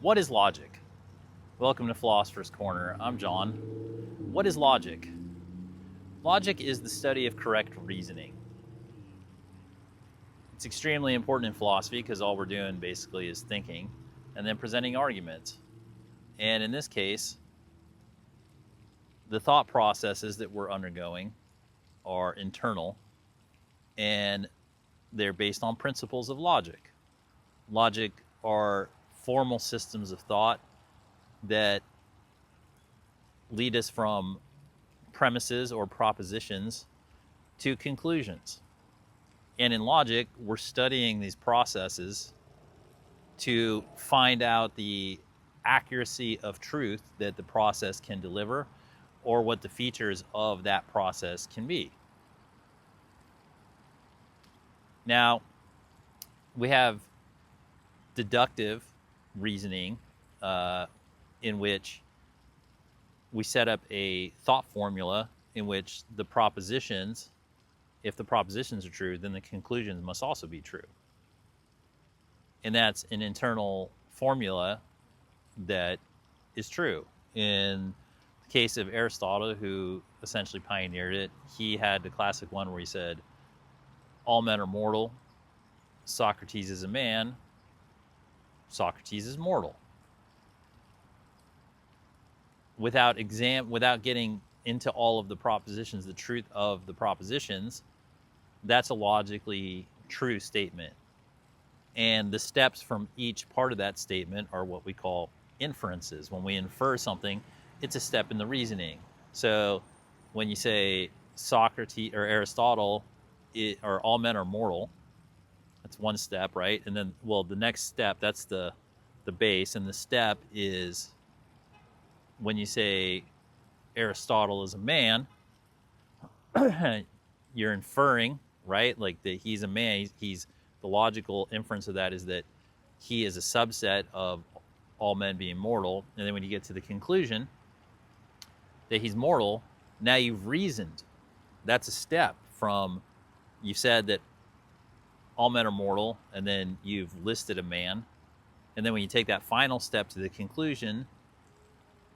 What is logic? Welcome to Philosopher's Corner. I'm John. What is logic? Logic is the study of correct reasoning. It's extremely important in philosophy because all we're doing basically is thinking and then presenting arguments. And in this case, the thought processes that we're undergoing are internal and they're based on principles of logic. Logic are formal systems of thought that lead us from premises or propositions to conclusions. And in logic, we're studying these processes to find out the accuracy of truth that the process can deliver or what the features of that process can be. Now, we have deductive reasoning in which we set up a thought formula in which the propositions, if the propositions are true, then the conclusions must also be true. And that's an internal formula that is true. In the case of Aristotle, who essentially pioneered it, he had the classic one where he said, all men are mortal, Socrates is a man, Socrates is mortal. Without getting into all of the propositions, the truth of the propositions, that's a logically true statement. And the steps from each part of that statement are what we call inferences. When we infer something, it's a step in the reasoning. So when you say Socrates or Aristotle, or all men are mortal, that's one step, right? And then, well, the next step, that's the base, and the step is when you say Aristotle is a man, you're inferring, right? Like that he's a man. He's the logical inference of that is that he is a subset of all men being mortal. And then when you get to the conclusion that he's mortal, now you've reasoned. That's a step from, you said that all men are mortal, and then you've listed a man. And then when you take that final step to the conclusion,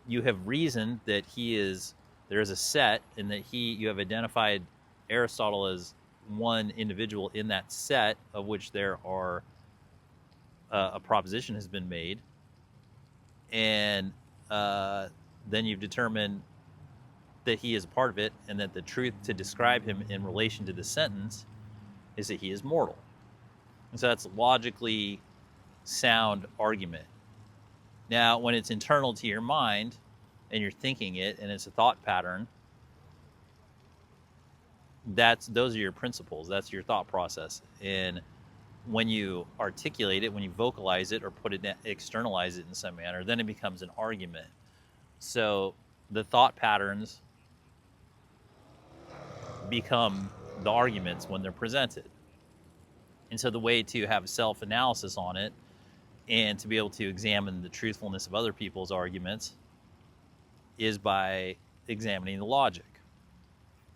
you have reasoned that there is a set, and that you have identified Aristotle as one individual in that set of which there are a proposition has been made. And then you've determined that he is a part of it, and that the truth to describe him in relation to the sentence is that he is mortal. And so that's a logically sound argument. Now, when it's internal to your mind and you're thinking it and it's a thought pattern, those are your principles. That's your thought process. And when you articulate it, when you vocalize it or externalize it in some manner, then it becomes an argument. So the thought patterns become the arguments when they're presented. And so the way to have self-analysis on it and to be able to examine the truthfulness of other people's arguments is by examining the logic.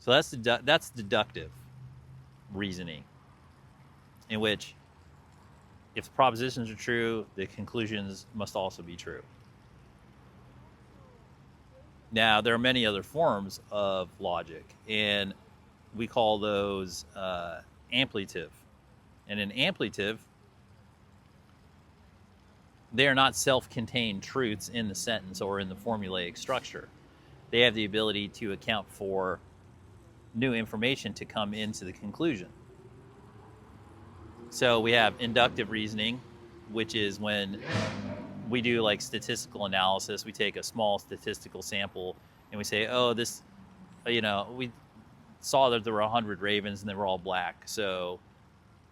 So that's deductive reasoning, in which if the propositions are true, the conclusions must also be true. Now, there are many other forms of logic, and we call those ampliative. And in ampliative, they are not self-contained truths in the sentence or in the formulaic structure. They have the ability to account for new information to come into the conclusion. So we have inductive reasoning, which is when we do like statistical analysis. We take a small statistical sample and we say, oh, this, we saw that there were 100 ravens and they were all black. So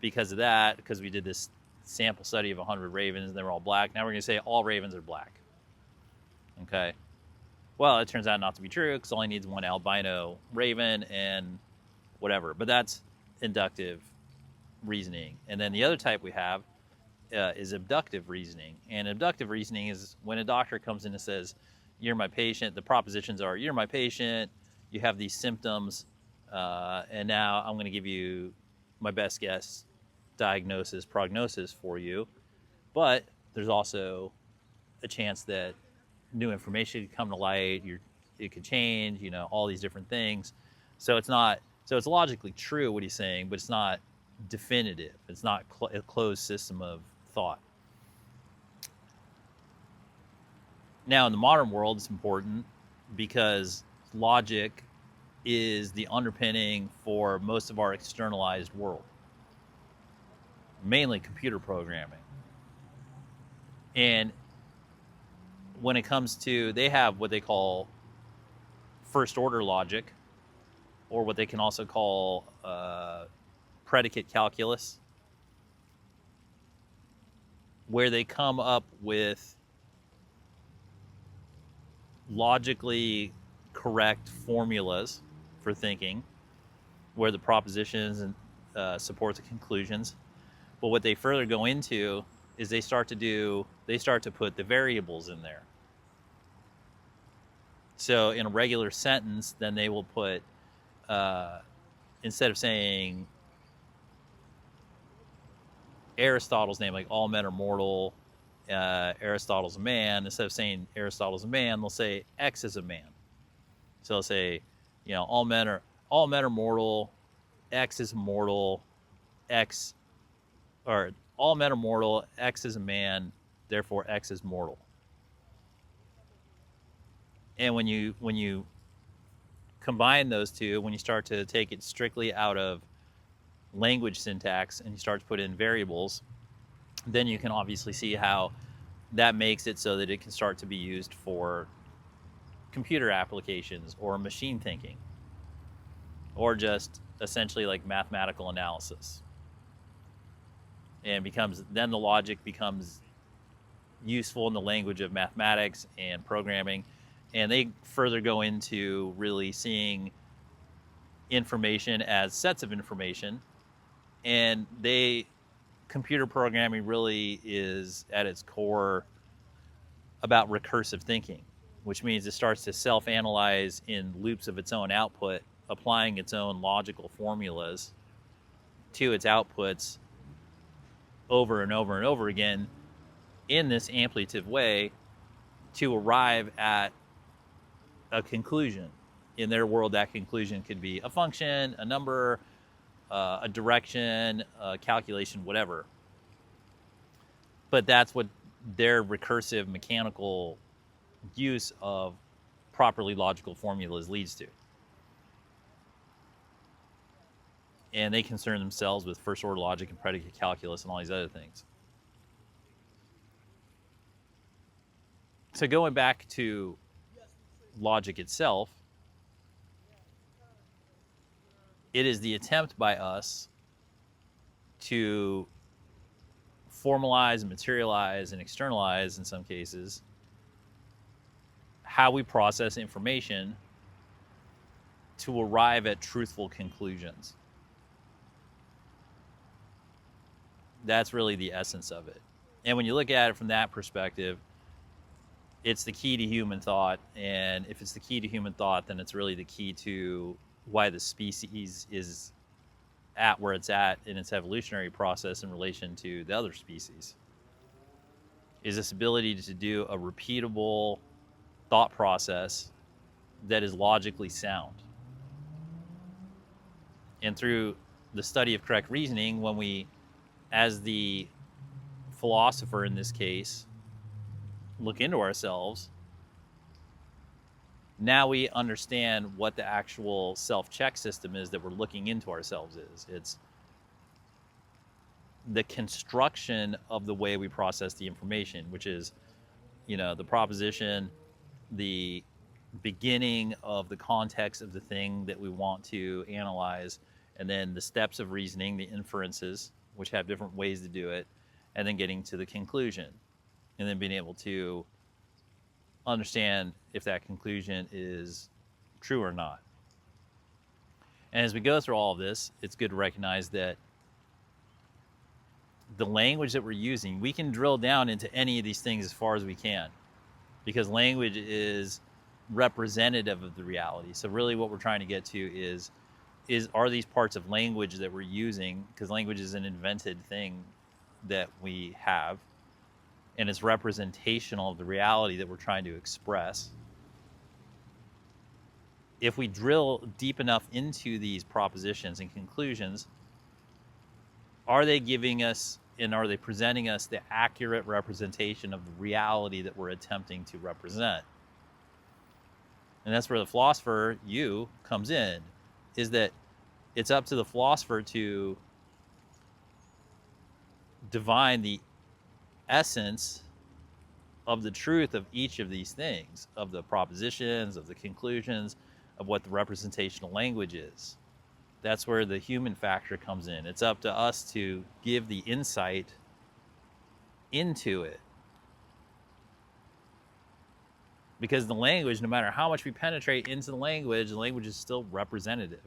because of that, because we did this sample study of 100 ravens and they were all black, now we're going to say all ravens are black. Okay. Well, it turns out not to be true because all he needs one albino raven and whatever. But that's inductive reasoning. And then the other type we have is abductive reasoning. And abductive reasoning is when a doctor comes in and says, you're my patient. The propositions are, you're my patient. You have these symptoms. And now I'm going to give you my best guess diagnosis, prognosis for you. But there's also a chance that new information could come to light. It could change, all these different things. So it's not, so it's logically true what he's saying, but it's not definitive. It's not a closed system of thought. Now, in the modern world, it's important because logic is the underpinning for most of our externalized world, mainly computer programming. And when it comes to, they have what they call first order logic, or what they can also call predicate calculus, where they come up with logically correct formulas for thinking, where the propositions and support the conclusions. But what they further go into is they start to put the variables in there. So in a regular sentence, then they will put, instead of saying Aristotle's name, like all men are mortal, Aristotle's a man, instead of saying Aristotle's a man, they'll say X is a man. So they'll say, all men are mortal, X is mortal, X, or all men are mortal, X is a man, therefore X is mortal. And when you combine those two, when you start to take it strictly out of language syntax and you start to put in variables, then you can obviously see how that makes it so that it can start to be used for computer applications or machine thinking, or just essentially like mathematical analysis. And then the logic becomes useful in the language of mathematics and programming. And they further go into really seeing information as sets of information. And computer programming really is at its core about recursive thinking, which means it starts to self-analyze in loops of its own output, applying its own logical formulas to its outputs over and over and over again in this ampliative way to arrive at a conclusion. In their world, that conclusion could be a function, a number, a direction, a calculation, whatever. But that's what their recursive mechanical use of properly logical formulas leads to. And they concern themselves with first order logic and predicate calculus and all these other things. So going back to logic itself, it is the attempt by us to formalize, materialize, and externalize, in some cases, how we process information to arrive at truthful conclusions. That's really the essence of it. And when you look at it from that perspective, it's the key to human thought. And if it's the key to human thought, then it's really the key to why the species is at where it's at in its evolutionary process in relation to the other species. Is this ability to do a repeatable thought process that is logically sound. And through the study of correct reasoning, when we, as the philosopher in this case, look into ourselves, now we understand what the actual self-check system is that we're looking into ourselves is. It's the construction of the way we process the information, which is, the proposition, the beginning of the context of the thing that we want to analyze, and then the steps of reasoning, the inferences, which have different ways to do it, and then getting to the conclusion, and then being able to understand if that conclusion is true or not. And as we go through all of this, it's good to recognize that the language that we're using, we can drill down into any of these things as far as we can, because language is representative of the reality. So really what we're trying to get to is are these parts of language that we're using, because language is an invented thing that we have, and it's representational of the reality that we're trying to express. If we drill deep enough into these propositions and conclusions, are they giving us and are they presenting us the accurate representation of the reality that we're attempting to represent? And that's where the philosopher, you, comes in, is that it's up to the philosopher to divine the essence of the truth of each of these things, of the propositions, of the conclusions, of what the representational language is. That's where the human factor comes in. It's up to us to give the insight into it. Because the language, no matter how much we penetrate into the language is still representative.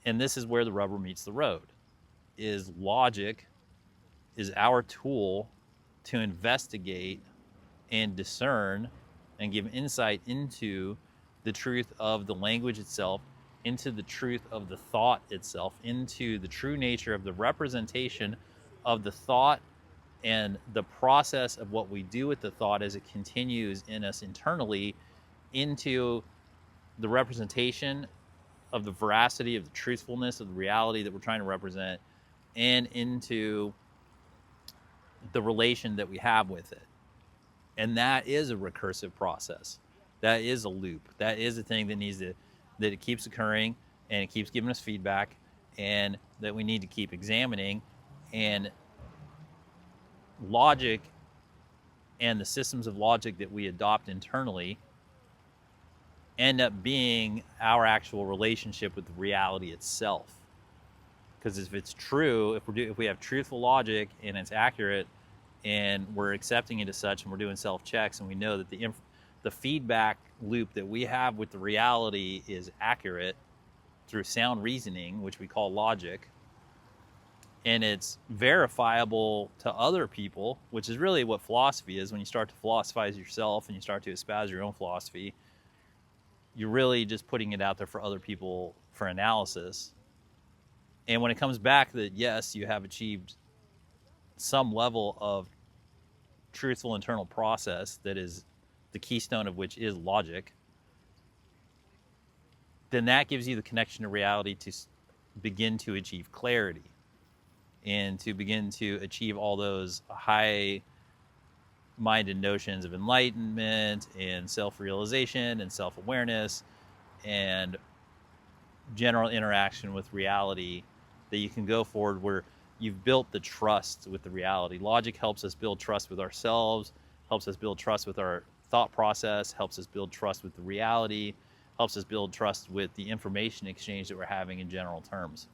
And this is where the rubber meets the road. Is logic is our tool to investigate and discern and give insight into the truth of the language itself, into the truth of the thought itself, into the true nature of the representation of the thought and the process of what we do with the thought as it continues in us internally, into the representation of the veracity, of the truthfulness of the reality that we're trying to represent, and into the relation that we have with it. And that is a recursive process. That is a loop. That is a thing that that it keeps occurring, and it keeps giving us feedback, and that we need to keep examining. And logic and the systems of logic that we adopt internally end up being our actual relationship with the reality itself. Because if it's true, if we have truthful logic and it's accurate, and we're accepting it as such, and we're doing self-checks, and we know that the feedback loop that we have with the reality is accurate through sound reasoning, which we call logic, and it's verifiable to other people, which is really what philosophy is. When you start to philosophize yourself and you start to espouse your own philosophy, you're really just putting it out there for other people for analysis. And when it comes back that, yes, you have achieved some level of truthful internal process that is the keystone of which is logic, then that gives you the connection to reality to begin to achieve clarity and to begin to achieve all those high-minded notions of enlightenment and self-realization and self-awareness and general interaction with reality, that you can go forward where you've built the trust with the reality. Logic helps us build trust with ourselves, helps us build trust with our thought process, helps us build trust with the reality, helps us build trust with the information exchange that we're having in general terms.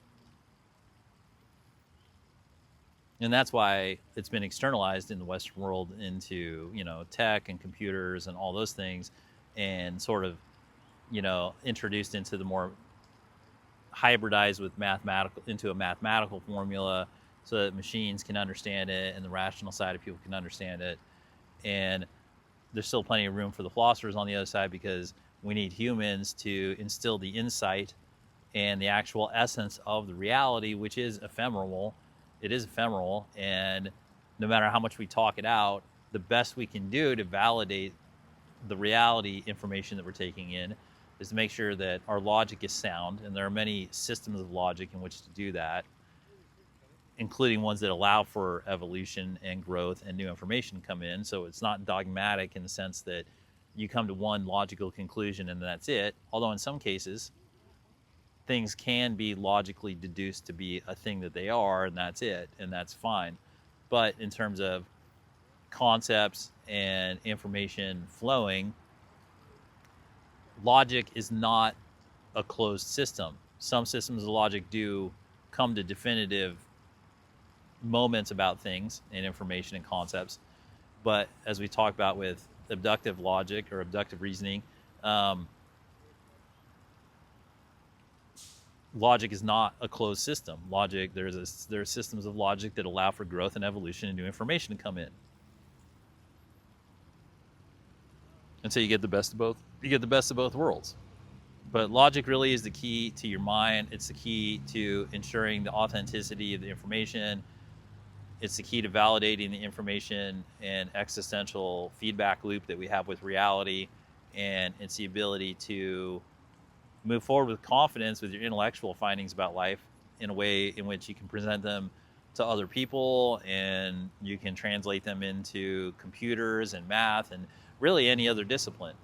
And that's why it's been externalized in the Western world into, tech and computers and all those things, and sort of, introduced into the more hybridized with into a mathematical formula so that machines can understand it and the rational side of people can understand it. And there's still plenty of room for the philosophers on the other side, because we need humans to instill the insight and the actual essence of the reality, which is ephemeral. It is ephemeral, and no matter how much we talk it out, the best we can do to validate the reality information that we're taking in is to make sure that our logic is sound. And there are many systems of logic in which to do that, including ones that allow for evolution and growth and new information to come in. So it's not dogmatic in the sense that you come to one logical conclusion and that's it. Although in some cases, things can be logically deduced to be a thing that they are, and that's it, and that's fine. But in terms of concepts and information flowing, logic is not a closed system. Some systems of logic do come to definitive moments about things and information and concepts. But as we talked about with abductive logic or abductive reasoning, logic is not a closed system. Logic, there are systems of logic that allow for growth and evolution and new information to come in. And so you get the best of both. You get the best of both worlds. But logic really is the key to your mind. It's the key to ensuring the authenticity of the information, It's the key to validating the information and existential feedback loop that we have with reality. And it's the ability to move forward with confidence with your intellectual findings about life in a way in which you can present them to other people, and you can translate them into computers and math and really any other discipline.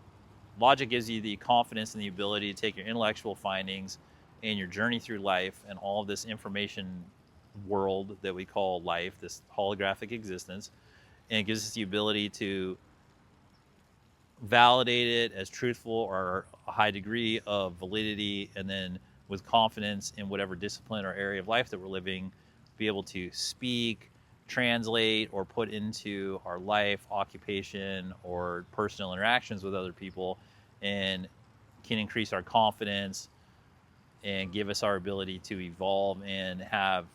Logic gives you the confidence and the ability to take your intellectual findings and your journey through life and all of this information world that we call life, this holographic existence, and it gives us the ability to validate it as truthful or a high degree of validity, and then with confidence in whatever discipline or area of life that we're living, be able to speak, translate, or put into our life, occupation, or personal interactions with other people, and can increase our confidence and give us our ability to evolve and have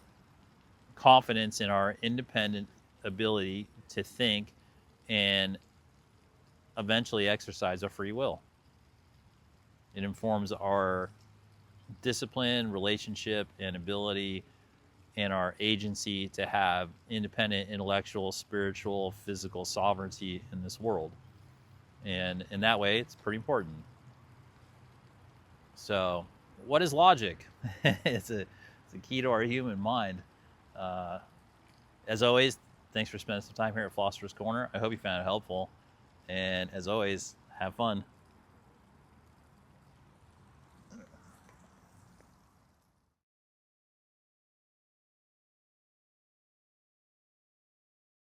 confidence in our independent ability to think and eventually exercise our free will. It informs our discipline, relationship, and ability, and our agency to have independent intellectual, spiritual, physical sovereignty in this world. And in that way, it's pretty important. So, what is logic? It's a key to our human mind. As always, thanks for spending some time here at Philosopher's Corner. I hope you found it helpful. And as always, have fun.